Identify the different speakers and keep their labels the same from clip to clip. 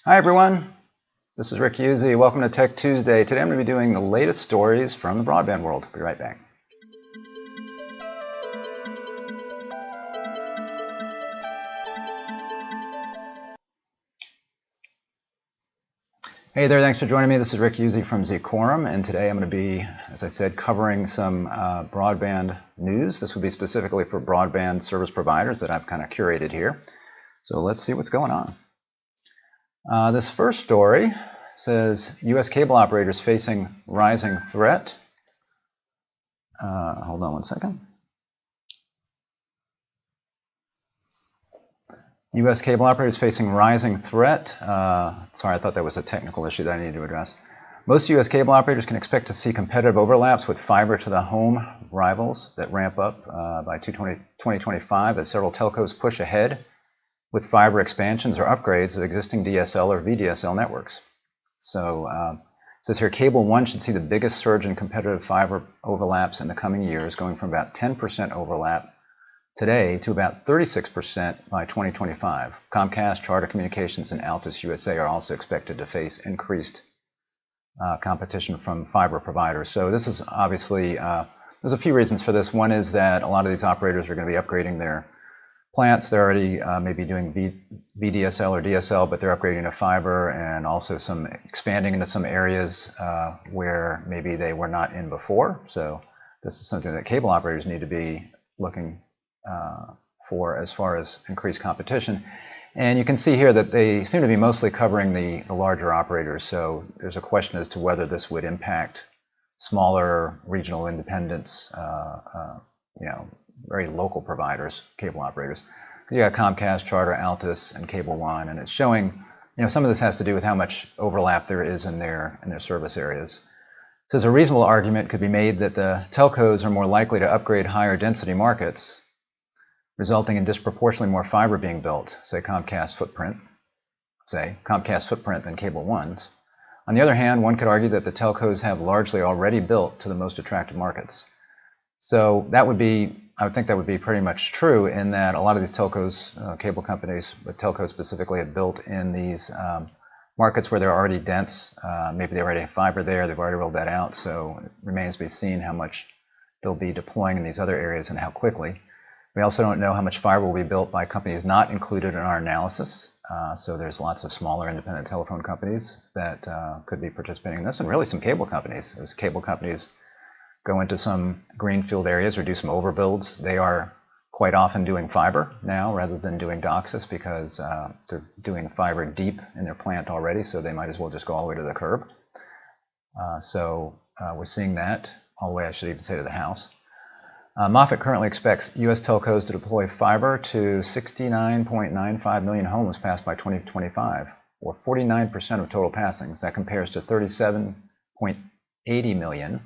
Speaker 1: Hi everyone, this is Rick Uzzi. Welcome to Tech Tuesday. Today I'm going to be doing the latest stories from the broadband world. Be right back. Hey there, thanks for joining me. This is Rick Uzzi from Zcorum, and today I'm going to be, as I said, covering some broadband news. This will be specifically for broadband service providers that I've kind of curated here. So let's see what's going on. This first story says U.S. cable operators facing rising threat. Hold on one second. U.S. cable operators facing rising threat. Sorry, I thought that was a technical issue that I needed to address. Most U.S. cable operators can expect to see competitive overlaps with fiber to the home rivals that ramp up by 2025 as several telcos push ahead with fiber expansions or upgrades of existing DSL or VDSL networks. So it says here, Cable One should see the biggest surge in competitive fiber overlaps in the coming years, going from about 10% overlap today to about 36% by 2025. Comcast, Charter Communications, and Altus USA are also expected to face increased competition from fiber providers. So this is obviously, there's a few reasons for this. One is that a lot of these operators are going to be upgrading their plants. They're already maybe doing VDSL or DSL, but they're upgrading to fiber, and also some expanding into some areas where maybe they were not in before. So this is something that cable operators need to be looking for as far as increased competition. And you can see here that they seem to be mostly covering the larger operators. So there's a question as to whether this would impact smaller regional independents, very local providers, cable operators. You got Comcast, Charter, Altus, and Cable One, and it's showing, some of this has to do with how much overlap there is in their service areas. It says a reasonable argument could be made that the telcos are more likely to upgrade higher density markets, resulting in disproportionately more fiber being built, say Comcast footprint than Cable One's. On the other hand, one could argue that the telcos have largely already built to the most attractive markets. So that would be, I would think that would be pretty much true, in that a lot of these telcos, cable companies, but telcos specifically, have built in these markets where they're already dense. Maybe they already have fiber there, they've already rolled that out, so it remains to be seen how much they'll be deploying in these other areas and how quickly. We also don't know how much fiber will be built by companies not included in our analysis. So there's lots of smaller independent telephone companies that could be participating in this, and really some cable companies. As cable companies go into some greenfield areas or do some overbuilds, they are quite often doing fiber now rather than doing DOCSIS, because they're doing fiber deep in their plant already, so they might as well just go all the way to the curb. So we're seeing that all the way, I should even say, to the house. Moffett currently expects U.S. telcos to deploy fiber to 69.95 million homes passed by 2025, or 49% of total passings. That compares to 37.80 million,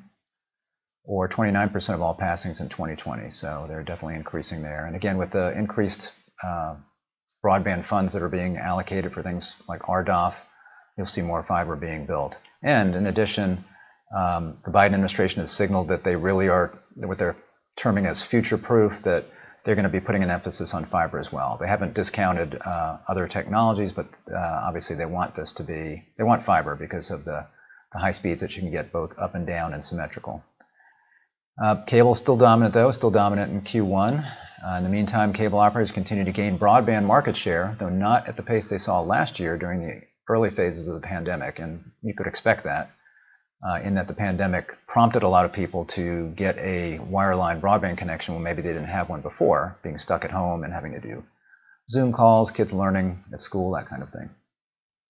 Speaker 1: or 29% of all passings in 2020. So they're definitely increasing there. And again, with the increased broadband funds that are being allocated for things like RDOF, you'll see more fiber being built. And in addition, the Biden administration has signaled that they really are, what they're terming as future-proof, that they're going to be putting an emphasis on fiber as well. They haven't discounted other technologies, but obviously they want this to be, they want fiber because of the high speeds that you can get both up and down and symmetrical. Cable is still dominant, though, still dominant in Q1. In the meantime, cable operators continue to gain broadband market share, though not at the pace they saw last year during the early phases of the pandemic. And you could expect that, in that the pandemic prompted a lot of people to get a wireline broadband connection when maybe they didn't have one before, being stuck at home and having to do Zoom calls, kids learning at school, that kind of thing.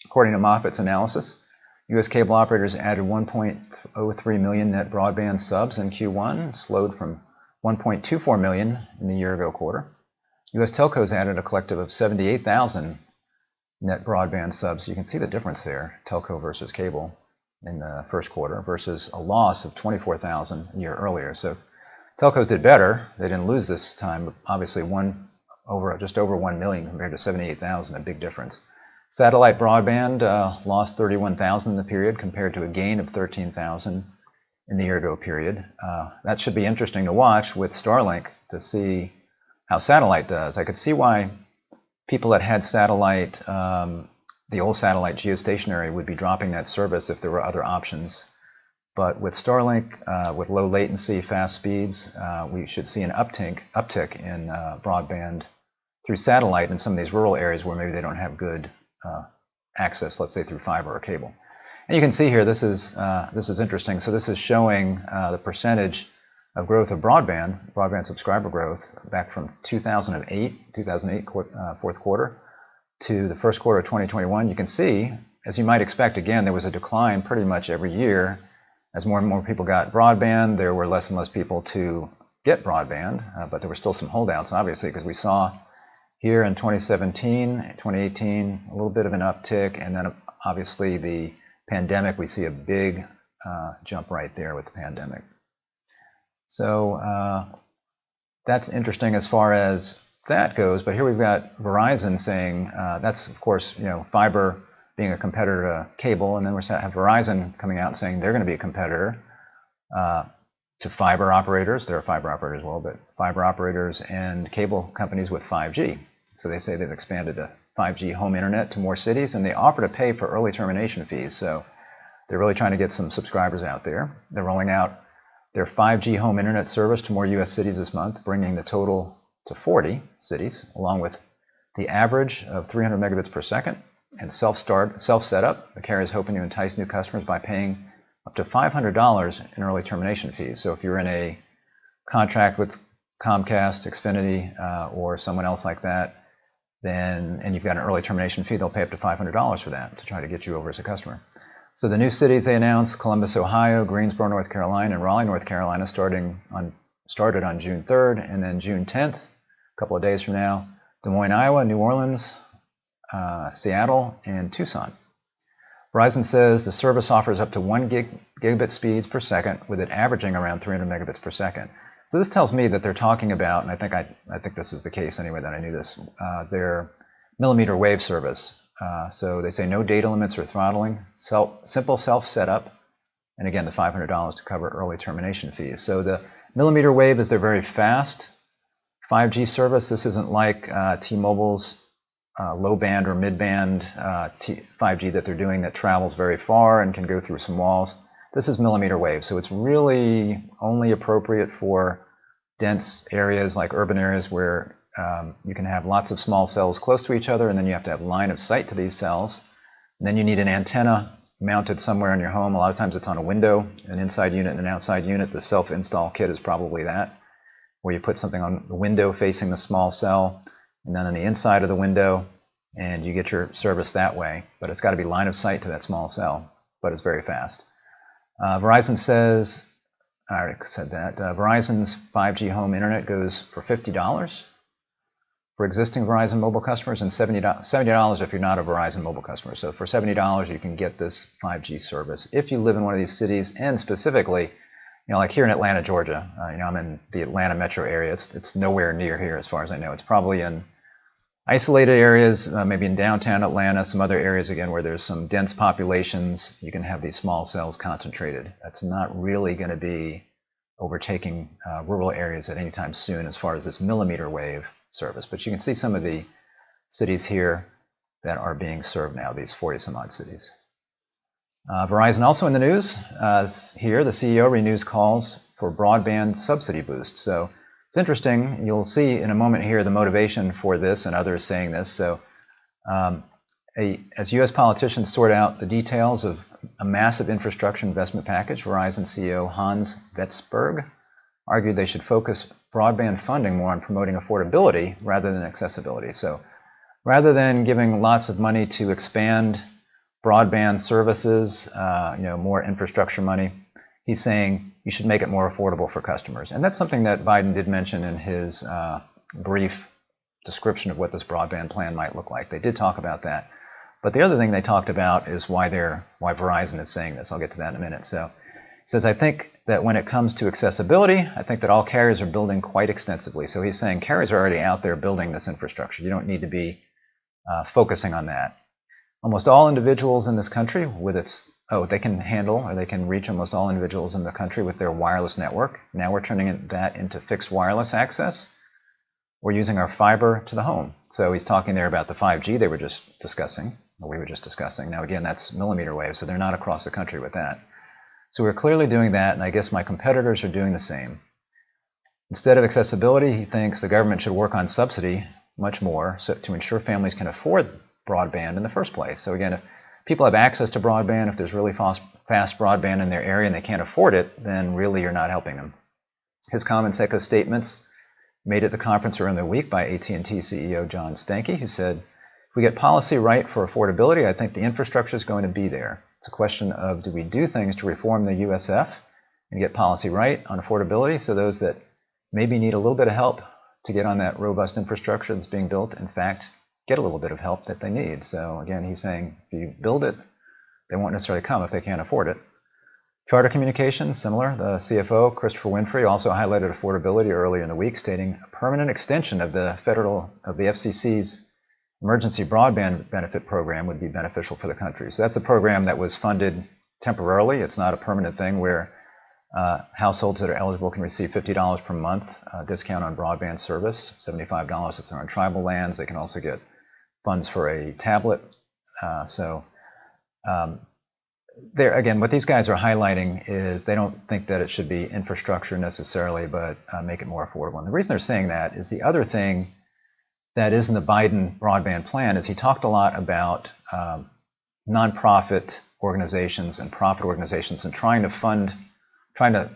Speaker 1: According to Moffett's analysis, U.S. cable operators added 1.03 million net broadband subs in Q1, slowed from 1.24 million in the year-ago quarter. U.S. telcos added a collective of 78,000 net broadband subs. You can see the difference there, telco versus cable, in the first quarter versus a loss of 24,000 a year earlier. So telcos did better. They didn't lose this time. Obviously, just over 1 million compared to 78,000, a big difference. Satellite broadband lost 31,000 in the period compared to a gain of 13,000 in the year-ago period. That should be interesting to watch with Starlink to see how satellite does. I could see why people that had satellite the old satellite geostationary would be dropping that service if there were other options. But with Starlink, with low latency, fast speeds, we should see an uptick in broadband through satellite in some of these rural areas where maybe they don't have good access, let's say through fiber or cable. And you can see here, this is interesting. So this is showing the percentage of growth of broadband subscriber growth back from 2008 fourth quarter to the first quarter of 2021. You can see, as you might expect, again, there was a decline pretty much every year. As more and more people got broadband, there were less and less people to get broadband, but there were still some holdouts, obviously, because we saw here in 2017, 2018, a little bit of an uptick, and then obviously the pandemic, we see a big jump right there with the pandemic. So that's interesting as far as that goes, but here we've got Verizon saying that's, of course, fiber being a competitor to cable, and then we have Verizon coming out saying they're going to be a competitor to fiber operators. They're a fiber operator as well, but fiber operators and cable companies with 5G. So they say they've expanded to 5G home internet to more cities, and they offer to pay for early termination fees. So they're really trying to get some subscribers out there. They're rolling out their 5G home internet service to more U.S. cities this month, bringing the total to 40 cities, along with the average of 300 megabits per second and self-setup. The carrier is hoping to entice new customers by paying up to $500 in early termination fees. So if you're in a contract with Comcast, Xfinity, or someone else like that, and you've got an early termination fee, they'll pay up to $500 for that to try to get you over as a customer. So the new cities they announced: Columbus, Ohio, Greensboro, North Carolina, and Raleigh, North Carolina, started on June 3rd, and then June 10th, a couple of days from now, Des Moines, Iowa, New Orleans, Seattle, and Tucson. Verizon says the service offers up to 1 gigabit speeds per second, with it averaging around 300 megabits per second. So this tells me that they're talking about, and I think this is the case anyway, that I knew this, their millimeter wave service. So they say no data limits or throttling, simple self-setup, and again, the $500 to cover early termination fees. So the millimeter wave is their very fast 5G service. This isn't like T-Mobile's low band or mid band 5G that they're doing that travels very far and can go through some walls. This is millimeter wave, so it's really only appropriate for dense areas like urban areas where you can have lots of small cells close to each other, and then you have to have line of sight to these cells. And then you need an antenna mounted somewhere in your home. A lot of times it's on a window, an inside unit and an outside unit. The self-install kit is probably that, where you put something on the window facing the small cell, and then on the inside of the window, and you get your service that way. But it's got to be line of sight to that small cell, but it's very fast. Verizon says, I already said that, Verizon's 5G home internet goes for $50 for existing Verizon mobile customers, and $70 if you're not a Verizon mobile customer. So for $70 you can get this 5G service if you live in one of these cities, and specifically, like here in Atlanta, Georgia. I'm in the Atlanta metro area. It's nowhere near here as far as I know. It's probably in isolated areas, maybe in downtown Atlanta, some other areas again where there's some dense populations. You can have these small cells concentrated. That's not really going to be overtaking rural areas at any time soon as far as this millimeter wave service. But you can see some of the cities here that are being served now, these 40 some odd cities. Verizon also in the news. Here, the CEO renews calls for broadband subsidy boost. So it's interesting. You'll see in a moment here the motivation for this and others saying this. So as U.S. politicians sort out the details of a massive infrastructure investment package, Verizon CEO Hans Vetsberg argued they should focus broadband funding more on promoting affordability rather than accessibility. So rather than giving lots of money to expand broadband services, more infrastructure money, he's saying you should make it more affordable for customers. And that's something that Biden did mention in his brief description of what this broadband plan might look like. They did talk about that. But the other thing they talked about is why Verizon is saying this. I'll get to that in a minute. So he says, I think that when it comes to accessibility, I think that all carriers are building quite extensively. So he's saying carriers are already out there building this infrastructure. You don't need to be focusing on that. Almost all individuals in this country they can handle, or they can reach almost all individuals in the country with their wireless network. Now we're turning that into fixed wireless access. We're using our fiber to the home. So he's talking there about the 5G they were just discussing. that we were just discussing. Now, again, that's millimeter wave, so they're not across the country with that. So we're clearly doing that, and I guess my competitors are doing the same. Instead of accessibility, he thinks the government should work on subsidy much more to ensure families can afford broadband in the first place. So again, if people have access to broadband, if there's really fast broadband in their area and they can't afford it, then really you're not helping them. His comments echo statements made at the conference earlier in the week by AT&T CEO John Stankey, who said, if we get policy right for affordability, I think the infrastructure is going to be there. It's a question of, do we do things to reform the USF and get policy right on affordability so those that maybe need a little bit of help to get on that robust infrastructure that's being built, in fact, get a little bit of help that they need. So again, he's saying, if you build it, they won't necessarily come if they can't afford it. Charter Communications, similar. The CFO, Christopher Winfrey, also highlighted affordability earlier in the week, stating a permanent extension of the FCC's emergency broadband benefit program would be beneficial for the country. So that's a program that was funded temporarily. It's not a permanent thing where households that are eligible can receive $50 per month discount on broadband service, $75 if they're on tribal lands. They can also get funds for a tablet. There again, what these guys are highlighting is they don't think that it should be infrastructure necessarily, but make it more affordable. And the reason they're saying that is the other thing that is in the Biden broadband plan is he talked a lot about nonprofit organizations and profit organizations and trying to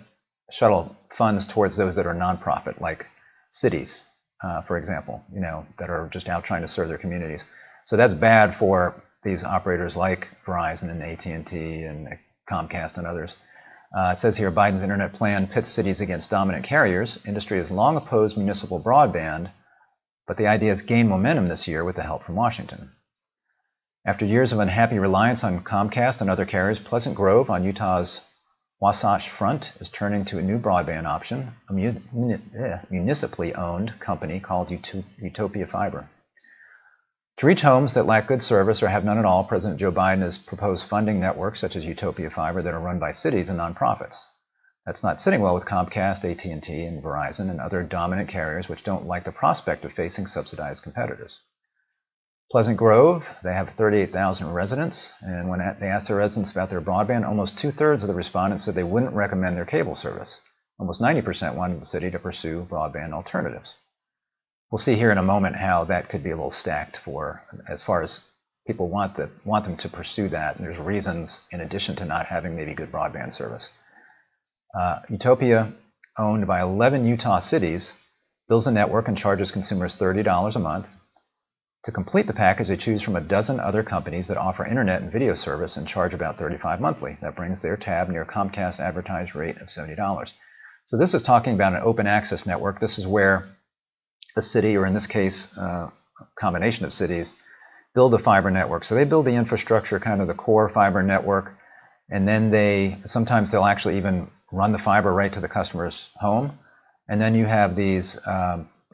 Speaker 1: shuttle funds towards those that are nonprofit, like cities, for example, that are just out trying to serve their communities. So that's bad for these operators like Verizon and AT&T and Comcast and others. It says here, Biden's internet plan pits cities against dominant carriers. Industry has long opposed municipal broadband, but the idea has gained momentum this year with the help from Washington. After years of unhappy reliance on Comcast and other carriers, Pleasant Grove on Utah's Wasatch Front is turning to a new broadband option, a municipally owned company called Utopia Fiber. To reach homes that lack good service or have none at all, President Joe Biden has proposed funding networks such as Utopia Fiber that are run by cities and nonprofits. That's not sitting well with Comcast, AT&T, and Verizon and other dominant carriers which don't like the prospect of facing subsidized competitors. Pleasant Grove, they have 38,000 residents, and when they asked their residents about their broadband, almost two-thirds of the respondents said they wouldn't recommend their cable service. Almost 90% wanted the city to pursue broadband alternatives. We'll see here in a moment how that could be a little stacked for as far as people want them to pursue that, and there's reasons in addition to not having maybe good broadband service. Utopia, owned by 11 Utah cities, builds a network and charges consumers $30 a month. To complete the package, they choose from a dozen other companies that offer internet and video service and charge about $35 monthly. That brings their tab near Comcast's advertised rate of $70. So this is talking about an open access network. This is where a city, or in this case, a combination of cities, build the fiber network. So they build the infrastructure, kind of the core fiber network, and then sometimes they'll actually even run the fiber right to the customer's home. And then you have these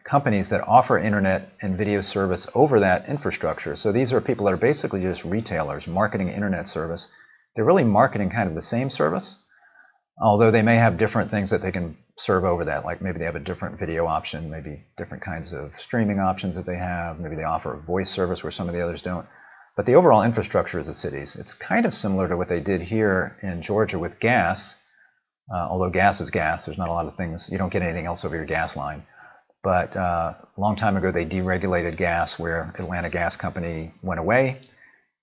Speaker 1: companies that offer internet and video service over that infrastructure. So these are people that are basically just retailers marketing internet service. They're really marketing kind of the same service, although they may have different things that they can serve over that, like maybe they have a different video option, maybe different kinds of streaming options that they have, maybe they offer a voice service where some of the others don't. But the overall infrastructure is the cities. It's kind of similar to what they did here in Georgia with gas, although gas is gas. There's not a lot of things, you don't get anything else over your gas line. But a long time ago, they deregulated gas where Atlanta Gas Company went away.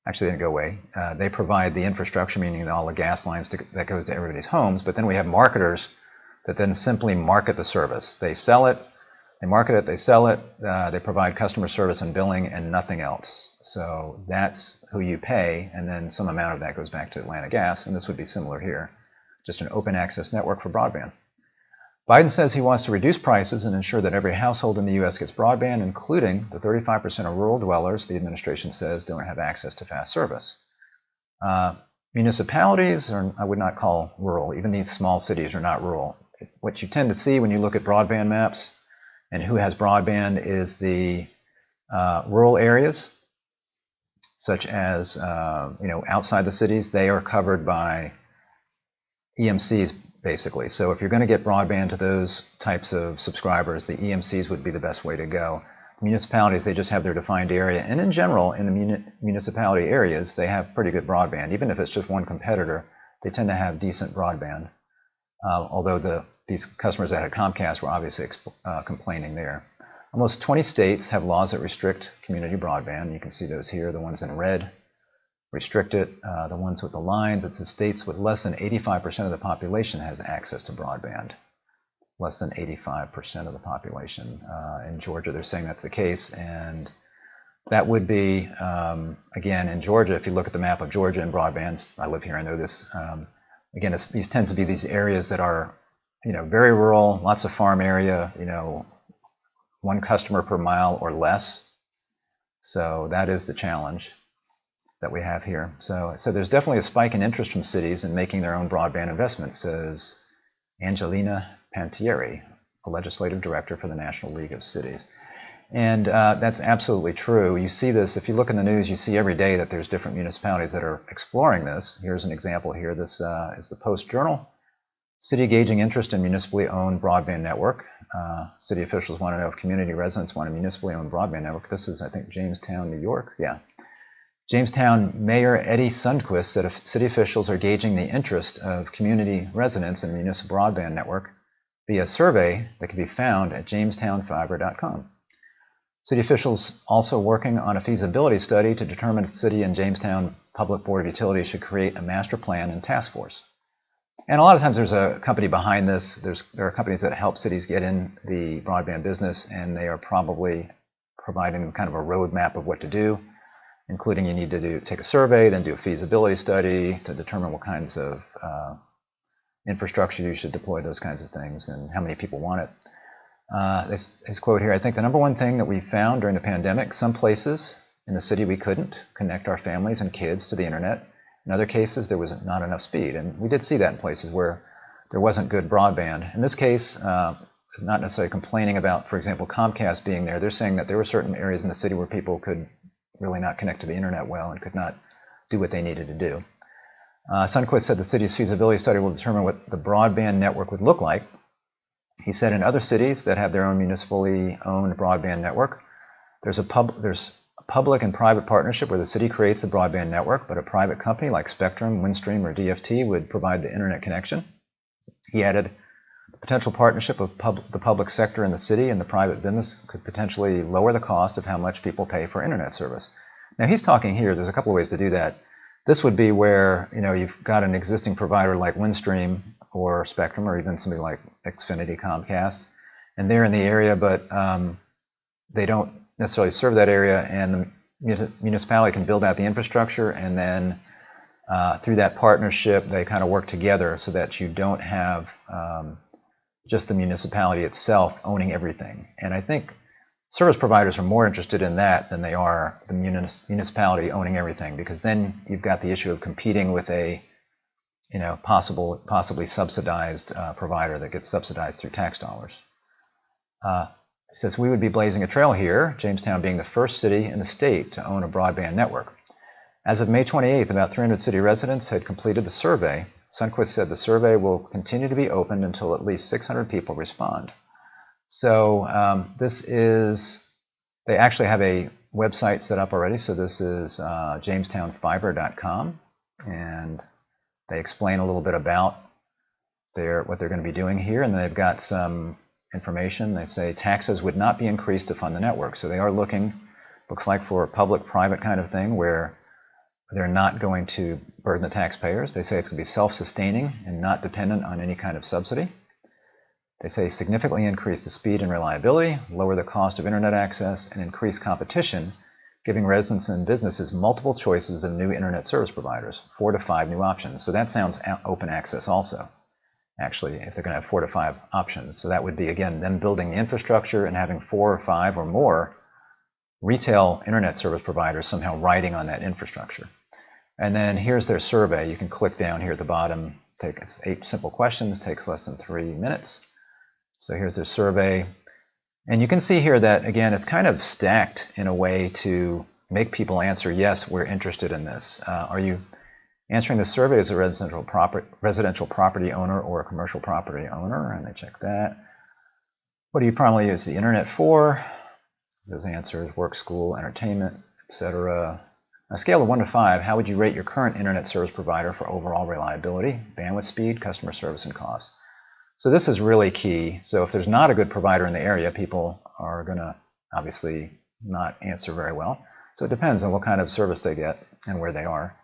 Speaker 1: Actually, they didn't go away. They provide the infrastructure, meaning all the gas lines that goes to everybody's homes. But then we have marketers that then simply market the service. They sell it, they market it, they sell it, they provide customer service and billing and nothing else. So that's who you pay, and then some amount of that goes back to Atlanta Gas, and this would be similar here, just an open access network for broadband. Biden says he wants to reduce prices and ensure that every household in the U.S. gets broadband, including the 35% of rural dwellers the administration says don't have access to fast service. Municipalities I would not call rural. Even these small cities are not rural. What you tend to see when you look at broadband maps and who has broadband is the rural areas, such as outside the cities. They are covered by EMCs basically. So if you're going to get broadband to those types of subscribers, the EMCs would be the best way to go. municipalities, they just have their defined area. And in general, in the municipality areas, they have pretty good broadband. Even if it's just one competitor, they tend to have decent broadband. Although these customers that had Comcast were obviously complaining there. Almost 20 states have laws that restrict community broadband. You can see those here, the ones in red restrict it. The ones with the lines, it's the states with less than 85% of the population has access to broadband. Less than 85% of the population. In Georgia, they're saying that's the case, and that would be, again, in Georgia, if you look at the map of Georgia and broadbands, I live here, I know this, again, these tend to be these areas that are, very rural, lots of farm area, one customer per mile or less. So that is the challenge that we have here. So there's definitely a spike in interest from cities in making their own broadband investments, says Angelina Pantieri, a legislative director for the National League of Cities. And that's absolutely true. You see this, if you look in the news, you see every day that there's different municipalities that are exploring this. Here's an example here. This is the Post-Journal. City gauging interest in municipally owned broadband network. City officials want to know if community residents want a municipally owned broadband network. This is, I think, Jamestown, New York. Yeah. Jamestown Mayor Eddie Sundquist said city officials are gauging the interest of community residents in a municipal broadband network via a survey that can be found at jamestownfiber.com. City officials also working on a feasibility study to determine if the city and Jamestown Public Board of Utilities should create a master plan and task force. And a lot of times there's a company behind this. There are companies that help cities get in the broadband business, and they are probably providing them kind of a roadmap of what to do, including you need to take a survey, then do a feasibility study to determine what kinds of infrastructure you should deploy, those kinds of things, and how many people want it. His quote here, I think the number one thing that we found during the pandemic, some places in the city we couldn't connect our families and kids to the internet. In other cases, there was not enough speed. And we did see that in places where there wasn't good broadband. In this case, not necessarily complaining about, for example, Comcast being there. They're saying that there were certain areas in the city where people could really not connect to the internet well and could not do what they needed to do. Sundquist said the city's feasibility study will determine what the broadband network would look like. He said in other cities that have their own municipally owned broadband network, there's a public and private partnership where the city creates a broadband network, but a private company like Spectrum, Windstream, or DFT would provide the internet connection. He added, the potential partnership of the public sector in the city and the private business could potentially lower the cost of how much people pay for internet service. Now he's talking here, there's a couple of ways to do that. This would be where you've got an existing provider like Windstream or Spectrum or even somebody like Xfinity, Comcast, and they're in the area, but they don't necessarily serve that area, and the municipality can build out the infrastructure, and then through that partnership they kind of work together so that you don't have just the municipality itself owning everything. And I think service providers are more interested in that than they are the municipality owning everything, because then you've got the issue of competing with a possibly subsidized provider that gets subsidized through tax dollars. It says we would be blazing a trail here, Jamestown being the first city in the state to own a broadband network. As of May 28th, about 300 city residents had completed the survey. Sundquist said the survey will continue to be opened until at least 600 people respond. So they actually have a website set up already. So this is jamestownfiber.com, and they explain a little bit about what they're going to be doing here, and they've got some information. They say taxes would not be increased to fund the network. So they are looking, looks like, for a public-private kind of thing where they're not going to burden the taxpayers. They say it's going to be self-sustaining and not dependent on any kind of subsidy. They say significantly increase the speed and reliability, lower the cost of internet access, and increase competition, giving residents and businesses multiple choices of new internet service providers, 4 to 5 new options. So that sounds open access also, actually, if they're going to have 4 to 5 options. So that would be, again, them building the infrastructure and having 4 or 5 or more retail internet service providers somehow riding on that infrastructure. And then here's their survey. You can click down here at the bottom. It's 8 simple questions, takes less than 3 minutes. So here's their survey. And you can see here that, again, it's kind of stacked in a way to make people answer, yes, we're interested in this. Are you answering the survey as a residential property owner or a commercial property owner? And they check that. What do you primarily use the internet for? those answers: work, school, entertainment, etc. On a scale of 1 to 5, how would you rate your current internet service provider for overall reliability, bandwidth speed, customer service, and cost? So this is really key. So if there's not a good provider in the area, people are going to obviously not answer very well. So it depends on what kind of service they get and where they are.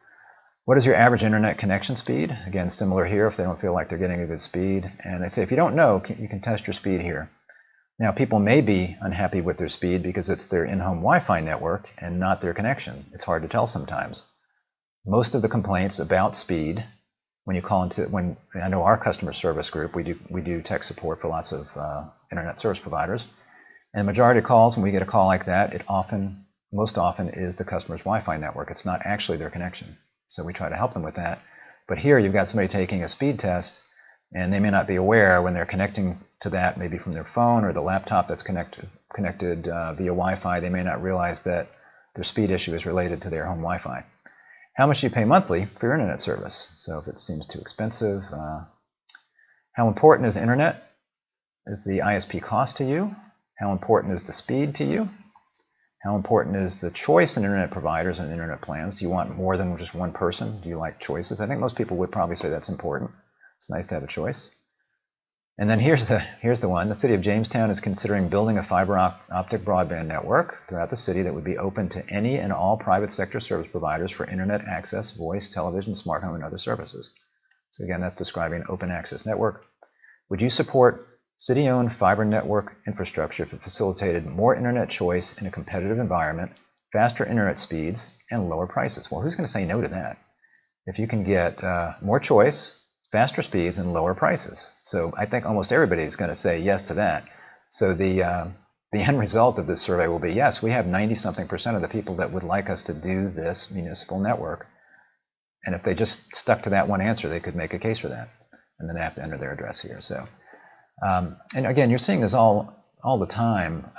Speaker 1: What is your average internet connection speed? Again, similar here if they don't feel like they're getting a good speed. And they say, if you don't know, you can test your speed here. Now, people may be unhappy with their speed because it's their in-home Wi-Fi network and not their connection. It's hard to tell sometimes. Most of the complaints about speed, when you call into, I know our customer service group, we do tech support for lots of internet service providers, and the majority of calls, when we get a call like that, most often is the customer's Wi-Fi network. It's not actually their connection. So we try to help them with that. But here you've got somebody taking a speed test, and they may not be aware when they're connecting to that, maybe from their phone or the laptop that's connected via Wi-Fi. They may not realize that their speed issue is related to their home Wi-Fi. How much do you pay monthly for your internet service? So if it seems too expensive, how important is internet? Is the ISP cost to you? How important is the speed to you? How important is the choice in internet providers and internet plans? Do you want more than just one person? Do you like choices? I think most people would probably say that's important. It's nice to have a choice. And then here's the one. The city of Jamestown is considering building a fiber optic broadband network throughout the city that would be open to any and all private sector service providers for internet access, voice, television, smart home, and other services. So again, that's describing an open access network. Would you support city-owned fiber network infrastructure if it facilitated more internet choice in a competitive environment, faster internet speeds, and lower prices? Well, who's going to say no to that? If you can get more choice, faster speeds, and lower prices. So I think almost everybody is going to say yes to that. So the end result of this survey will be, yes, we have 90-something% of the people that would like us to do this municipal network. And if they just stuck to that one answer, they could make a case for that. And then they have to enter their address here. So, and again, you're seeing this all the time.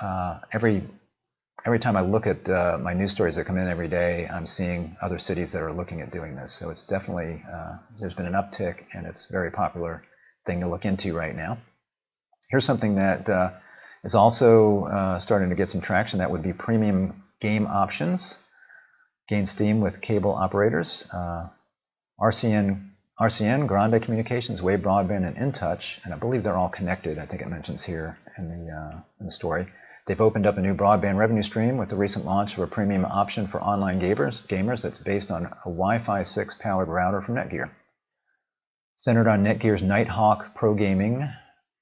Speaker 1: Every time I look at my news stories that come in every day, I'm seeing other cities that are looking at doing this. So it's definitely, there's been an uptick, and it's a very popular thing to look into right now. Here's something that is also starting to get some traction. That would be premium game options. Gain steam with cable operators. RCN, Grande Communications, Wave Broadband, and InTouch, and I believe they're all connected. I think it mentions here in the story. They've opened up a new broadband revenue stream with the recent launch of a premium option for online gamers that's based on a Wi-Fi 6 powered router from Netgear. Centered on Netgear's Nighthawk Pro Gaming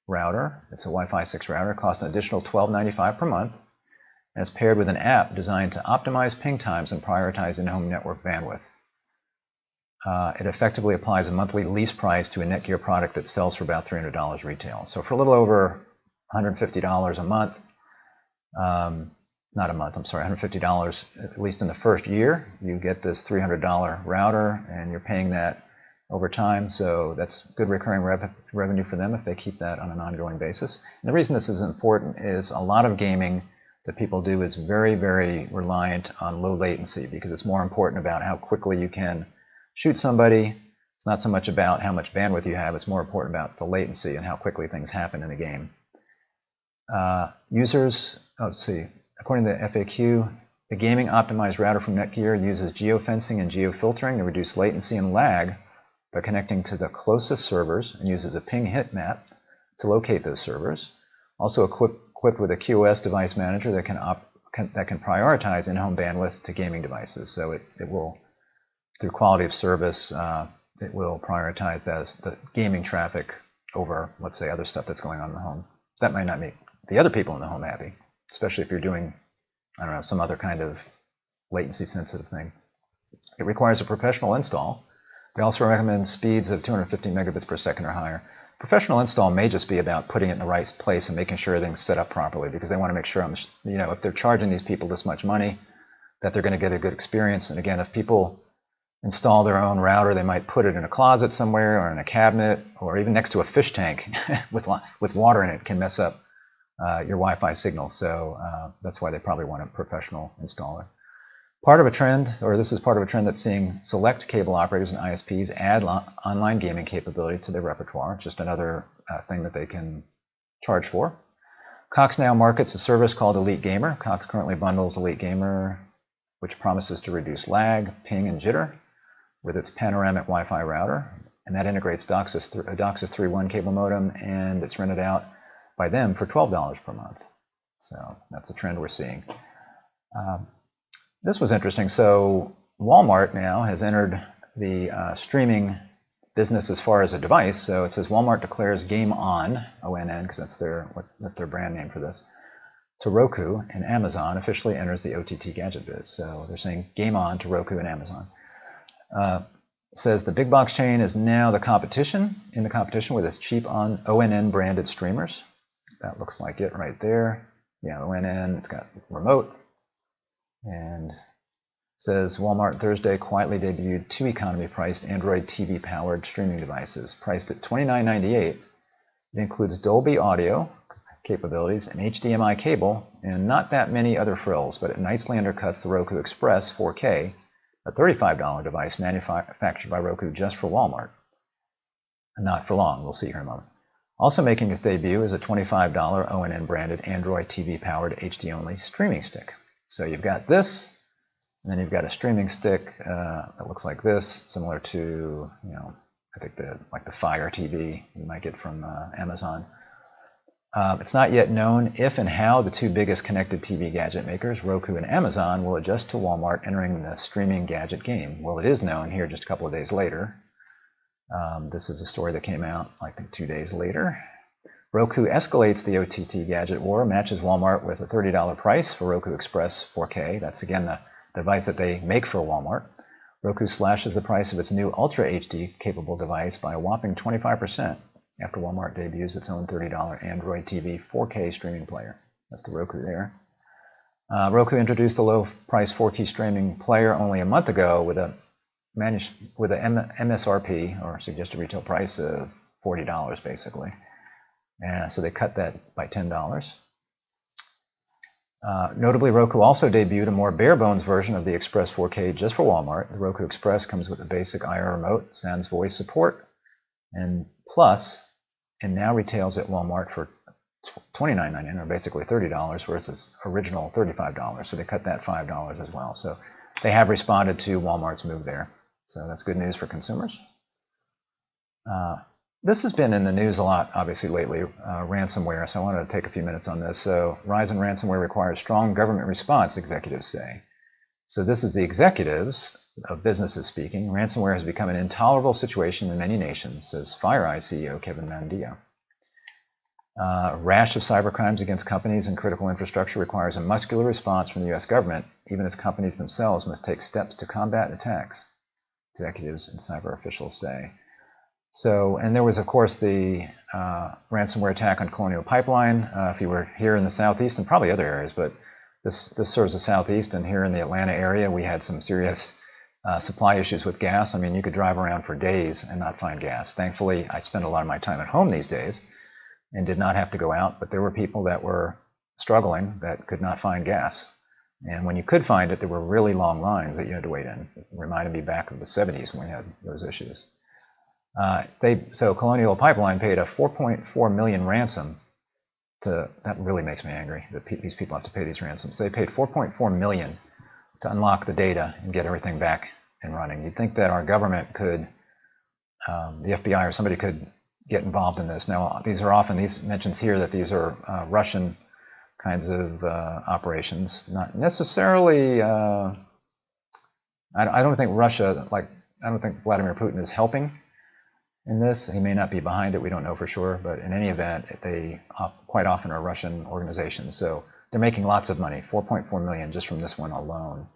Speaker 1: router, it's a Wi-Fi 6 router, costs an additional $12.95 per month, and it's paired with an app designed to optimize ping times and prioritize in-home network bandwidth. It effectively applies a monthly lease price to a Netgear product that sells for about $300 retail. So for a little over $150 a month, not a month, I'm sorry, $150 at least in the first year, you get this $300 router, and you're paying that over time. So that's good recurring revenue for them if they keep that on an ongoing basis. And the reason this is important is a lot of gaming that people do is very, very reliant on low latency, because it's more important about how quickly you can shoot somebody. It's not so much about how much bandwidth you have, it's more important about the latency and how quickly things happen in the game. Let's see, according to the FAQ, the gaming optimized router from Netgear uses geofencing and geofiltering to reduce latency and lag by connecting to the closest servers, and uses a ping hit map to locate those servers. Also equipped with a QoS device manager that can prioritize in-home bandwidth to gaming devices. So it will, through quality of service, it will prioritize the gaming traffic over, let's say, other stuff that's going on in the home. That might not make the other people in the home happy, especially if you're doing, I don't know, some other kind of latency sensitive thing. It requires a professional install. They also recommend speeds of 250 megabits per second or higher. Professional install may just be about putting it in the right place and making sure everything's set up properly, because they want to make sure, if they're charging these people this much money, that they're going to get a good experience. And again, if people install their own router, they might put it in a closet somewhere or in a cabinet or even next to a fish tank with water in it. Can mess up your Wi-Fi signal. So that's why they probably want a professional installer. This is part of a trend that's seeing select cable operators and ISPs add online gaming capability to their repertoire. It's just another thing that they can charge for. Cox now markets a service called Elite Gamer. Cox currently bundles Elite Gamer, which promises to reduce lag, ping, and jitter with its panoramic Wi-Fi router, and that integrates a DOCSIS 3.1 cable modem, and it's rented out by them for $12 per month. So that's a trend we're seeing. This was interesting. So Walmart now has entered the streaming business as far as a device. So it says Walmart declares Game On, ONN, because that's their brand name for this, to Roku, and Amazon officially enters the OTT gadget biz. So they're saying Game On to Roku and Amazon. Says the big box chain is now in the competition with its cheap ONN branded streamers. That looks like it right there. Yeah, ONN, it's got remote. And says Walmart Thursday quietly debuted 2 economy-priced Android TV-powered streaming devices. Priced at $29.98, it includes Dolby audio capabilities, an HDMI cable, and not that many other frills, but it nicely undercuts the Roku Express 4K, a $35 device manufactured by Roku just for Walmart. And not for long, we'll see here in a moment. Also making its debut is a $25 ONN-branded Android TV-powered HD-only streaming stick. So you've got this, and then you've got a streaming stick that looks like this, similar to, I think like the Fire TV you might get from Amazon. It's not yet known if and how the 2 biggest connected TV gadget makers, Roku and Amazon, will adjust to Walmart entering the streaming gadget game. Well, it is known here just a couple of days later. This is a story that came out, I think, 2 days later. Roku escalates the OTT gadget war, matches Walmart with a $30 price for Roku Express 4K. That's, again, the device that they make for Walmart. Roku slashes the price of its new Ultra HD capable device by a whopping 25% after Walmart debuts its own $30 Android TV 4K streaming player. That's the Roku there. Roku introduced the low-price 4K streaming player only a month ago with a MSRP, or suggested retail price, of $40 basically. So they cut that by $10. Notably, Roku also debuted a more bare-bones version of the Express 4K just for Walmart. The Roku Express comes with a basic IR remote, sans voice support, and Plus, and now retails at Walmart for $29.99, or basically $30, versus its original $35. So they cut that $5 as well. So they have responded to Walmart's move there. So that's good news for consumers. This has been in the news a lot, obviously, lately, ransomware, so I wanted to take a few minutes on this. So, Verizon ransomware requires strong government response, executives say. So this is the executives of businesses speaking. Ransomware has become an intolerable situation in many nations, says FireEye CEO Kevin Mandia. A rash of cybercrimes against companies and critical infrastructure requires a muscular response from the U.S. government, even as companies themselves must take steps to combat attacks, executives and cyber officials say. So, and there was, of course, the ransomware attack on Colonial Pipeline. If you were here in the Southeast, and probably other areas, but this serves the Southeast, and here in the Atlanta area, we had some serious supply issues with gas. I mean, you could drive around for days and not find gas. Thankfully, I spend a lot of my time at home these days and did not have to go out, but there were people that were struggling that could not find gas. And when you could find it, there were really long lines that you had to wait in. It reminded me back of the 70s when we had those issues. So Colonial Pipeline paid a $4.4 million ransom that really makes me angry that these people have to pay these ransoms. They paid $4.4 million to unlock the data and get everything back and running. You'd think that our government could, the FBI or somebody could get involved in this. Now, these mentions here that these are Russian kinds of operations, not necessarily, I don't think Russia, I don't think Vladimir Putin is helping in this. He may not be behind it, we don't know for sure, but in any event, they quite often are Russian organizations. So they're making lots of money, $4.4 million just from this one alone.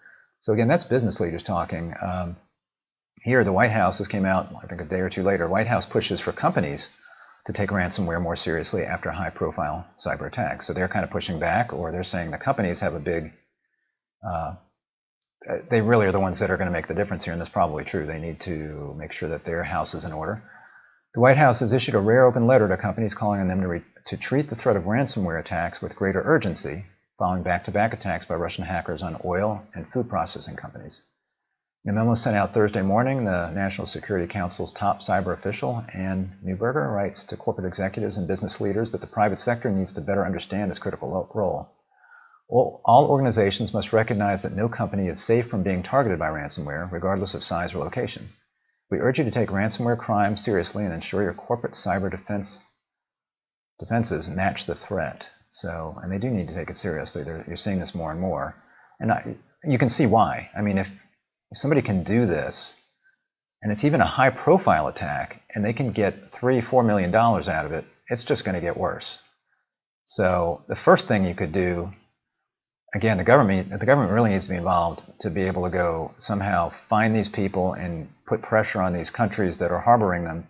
Speaker 1: So again, that's business leaders talking. Here, the White House, this came out, I think a day or two later, White House pushes for companies to take ransomware more seriously after high-profile cyber attacks. So they're kind of pushing back, or they're saying the companies have a big, they really are the ones that are going to make the difference here, and that's probably true. They need to make sure that their house is in order. The White House has issued a rare open letter to companies calling on them to treat the threat of ransomware attacks with greater urgency, following back-to-back attacks by Russian hackers on oil and food processing companies. In a memo sent out Thursday morning, the National Security Council's top cyber official, Ann Neuberger, writes to corporate executives and business leaders that the private sector needs to better understand its critical role. All organizations must recognize that no company is safe from being targeted by ransomware, regardless of size or location. We urge you to take ransomware crime seriously and ensure your corporate cyber defenses match the threat. And they do need to take it seriously. You're seeing this more and more. And you can see why. I mean, if somebody can do this, and it's even a high-profile attack, and they can get $3-4 million out of it, it's just going to get worse. So the first thing you could do, again, the government really needs to be involved to be able to go somehow find these people and put pressure on these countries that are harboring them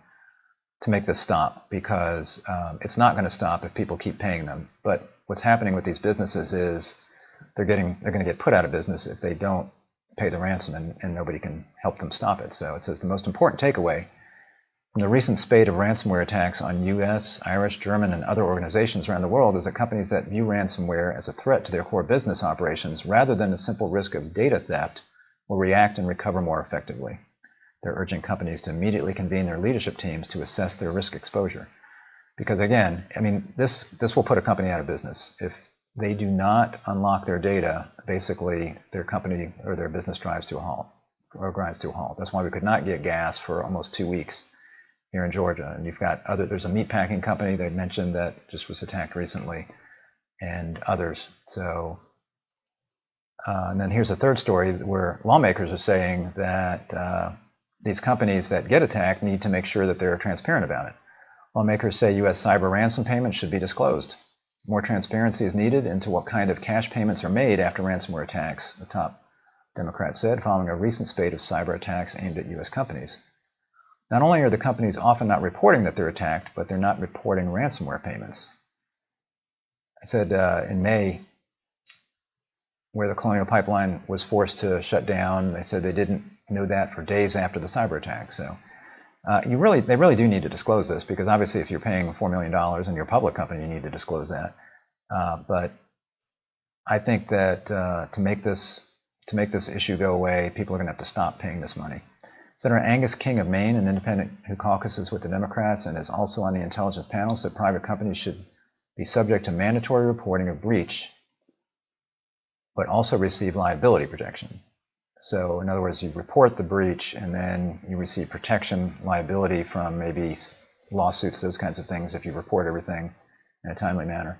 Speaker 1: to make this stop, because it's not going to stop if people keep paying them. But what's happening with these businesses is they're going to get put out of business if they don't pay the ransom, and nobody can help them stop it. So it says the most important takeaway from the recent spate of ransomware attacks on U.S., Irish, German, and other organizations around the world is that companies that view ransomware as a threat to their core business operations rather than a simple risk of data theft will react and recover more effectively. They're urging companies to immediately convene their leadership teams to assess their risk exposure. Because again, I mean, this will put a company out of business. If they do not unlock their data, basically their company or their business drives to a halt, or grinds to a halt. That's why we could not get gas for almost 2 weeks here in Georgia. And you've got there's a meatpacking company they mentioned that just was attacked recently, and others. So, and then here's a third story where lawmakers are saying that these companies that get attacked need to make sure that they're transparent about it. Lawmakers say U.S. cyber ransom payments should be disclosed. More transparency is needed into what kind of cash payments are made after ransomware attacks, the top Democrat said, following a recent spate of cyber attacks aimed at U.S. companies. Not only are the companies often not reporting that they're attacked, but they're not reporting ransomware payments. I said in May, where the Colonial Pipeline was forced to shut down, they said they didn't know that for days after the cyber attack. So they really do need to disclose this, because obviously if you're paying $4 million and you're a public company, you need to disclose that. But I think that to make this issue go away, people are going to have to stop paying this money. Senator Angus King of Maine, an independent who caucuses with the Democrats and is also on the intelligence panel, said private companies should be subject to mandatory reporting of breach, but also receive liability protection. So in other words, you report the breach and then you receive protection, liability from maybe lawsuits, those kinds of things, if you report everything in a timely manner.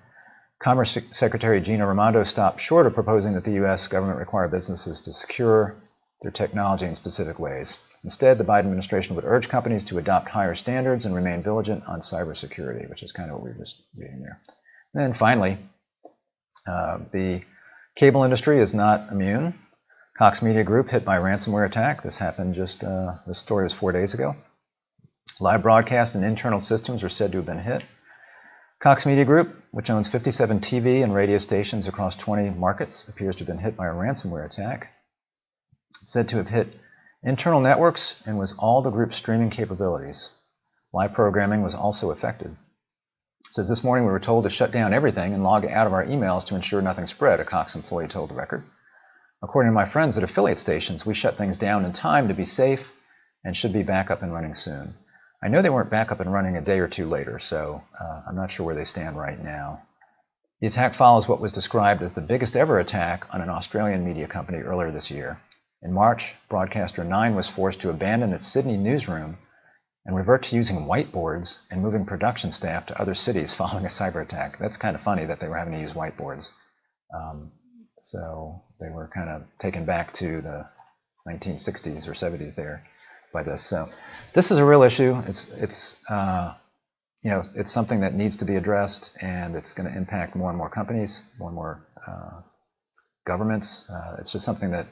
Speaker 1: Commerce Secretary Gina Raimondo stopped short of proposing that the U.S. government require businesses to secure their technology in specific ways. Instead, the Biden administration would urge companies to adopt higher standards and remain vigilant on cybersecurity, which is kind of what we were just reading there. And then finally, the cable industry is not immune. Cox Media Group hit by ransomware attack. This happened this story was 4 days ago. Live broadcast and internal systems are said to have been hit. Cox Media Group, which owns 57 TV and radio stations across 20 markets, appears to have been hit by a ransomware attack. It's said to have hit internal networks and was all the group's streaming capabilities. Live programming was also affected. It says this morning we were told to shut down everything and log out of our emails to ensure nothing spread, a Cox employee told the Record. According to my friends at affiliate stations, we shut things down in time to be safe and should be back up and running soon. I know they weren't back up and running a day or two later, so I'm not sure where they stand right now. The attack follows what was described as the biggest ever attack on an Australian media company earlier this year. In March, broadcaster 9 was forced to abandon its Sydney newsroom and revert to using whiteboards and moving production staff to other cities following a cyber attack. That's kind of funny that they were having to use whiteboards. So they were kind of taken back to the 1960s or 70s there by this. So this is a real issue. It's something that needs to be addressed, and it's going to impact more and more companies, more and more governments. It's just something that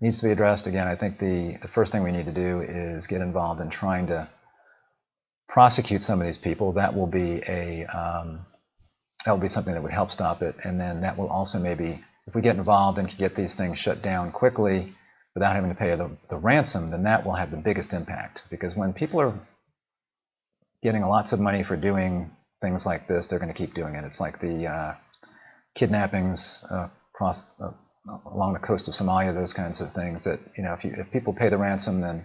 Speaker 1: needs to be addressed. Again, I think the first thing we need to do is get involved in trying to prosecute some of these people. That will be something that would help stop it, and then that will also maybe, if we get involved and can get these things shut down quickly without having to pay the ransom, then that will have the biggest impact. Because when people are getting lots of money for doing things like this, they're going to keep doing it. It's like the kidnappings across along the coast of Somalia, those kinds of things. That if people pay the ransom, then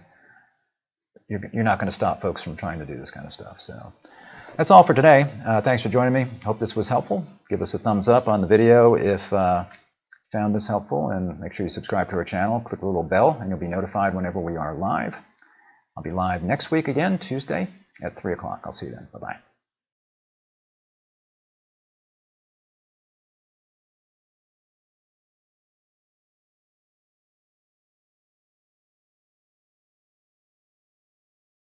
Speaker 1: you're not going to stop folks from trying to do this kind of stuff. So that's all for today. Thanks for joining me. Hope this was helpful. Give us a thumbs up on the video if you found this helpful, and make sure you subscribe to our channel. Click the little bell, and you'll be notified whenever we are live. I'll be live next week again, Tuesday at 3 o'clock. I'll see you then. Bye-bye.